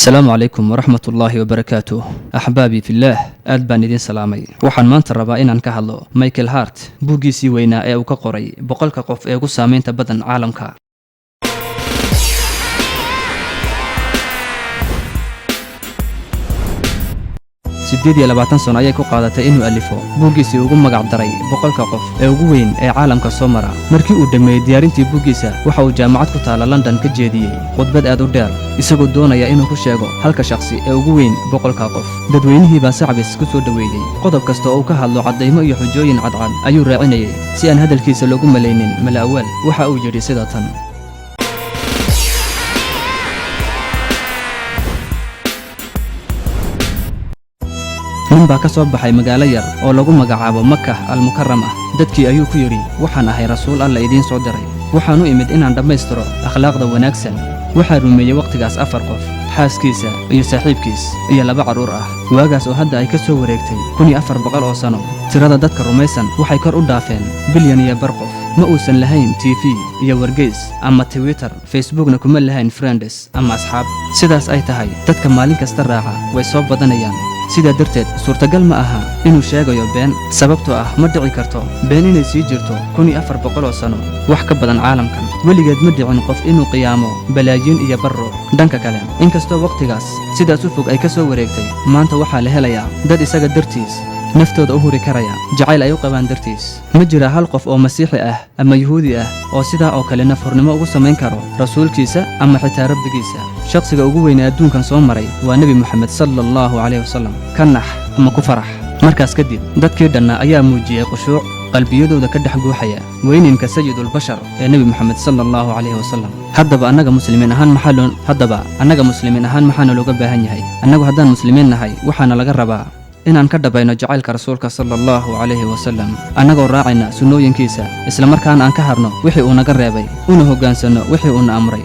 السلام عليكم ورحمة الله وبركاته. أحبابي في الله أدبان إذن سلامي وحن مان تربا إنان كهالو مايكل هارت بوغيسي وينا أو كقري بقولك قف أو سامين تبدن عالمك. sideed iyo labaatan sano ayay ku qaadatay inuu alifo buugiisii ugu magac daray boqolka qof ee ugu weyn ee caalamka soo mara. markii uu dhameeyay diyaarintii buugiisa waxa uu jaamacad ku taala London ka jeediyay khudbad aad u dheer isagoo doonaya inuu ku sheego halka shakhsi ee ugu weyn boqolka qof. dadweynihii baa sacbis ku soo dhaweeyay qodob kasta oo uu ka hadlo cadeymo iyo xujooyin cadcad ayuu raacinayay si aan hadalkiisa loogu malaynin malaawal. waxa uu yiri sida tan: nin baa ka soo baxay magaalo yar oo lagu magacaabo Makkah al-Mukarrama. dadkii ayuu ku yiri waxaan ahay rasuul Allah idiin soo diray, waxaan u imid inaan dhammaystiro akhlaaqda wanaagsan. waxaa rumeeyay waqtigaas 4 qof, xaaskiisa iyo saaxiibkiis iyo 2 caruur ah. waagaas oo hadda ay ka soo wareegtay 1400 oo sano. tirada dadka rumaysan waxay kor u dhaafeen bilyan iyo bar qof. ma uusan lahayn TV iyo wargeys ama Twitter, Facebookna kuma lahayn friends ama asxaab. sidaas ay tahay dadka maalin kasta raaca way soo badanayaan. sidaa darteed suurtagal ma aha inuu sheegayo been, sababtoo ah ma dhici karto been inay sii jirto 1400 oo sano wax ka badan caalamkan. weligeed ma dhicin qof inuu qiyaamo balaayiin iyo barro. dhanka kale inkastoo waqtigaas sidaas u fog ay ka soo wareegtay, maanta waxaa la helayaa dad isaga dartiis naftooda u huri karaya jacayl ay u qabaan dartiis. ma jira hal qof oo masiixi ah ama yahuudi ah oo sidaa oo kale nafurnimo ugu samayn karo rasuulkiisa ama xitaa rabbigiisa. shakhsiga ugu weyn ee adduunkan soo maray waa Nabi Muhammad sallallahu alayhi wasallam. ka nax ama ku farax. markaas kadib dadkii dhanna ayaa muujiyay khushuuc qalbiyadooda ka dhex guuxaya weyninka sayidul bashar ee Nabi Muhammad sallallahu alayhi wasallam. haddaba annaga muslimiin ahaan maxaa looga baahan yahay? annagu haddaan muslimiin nahay waxaana laga rabaa inaan ka dhabayno jacaylka rasuulka sallallahu alayhi wasallam, annagoo raacayna sunnooyinkiisa, isla markaana aan ka harno wixii uu naga reebay una hoggaansano wixii uu na amray.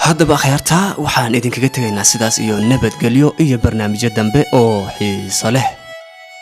haddaba akhyaarta waxaan idinkaga tegaynaa sidaas iyo nabadgelyo iyo barnaamijyo dambe oo xiiso leh.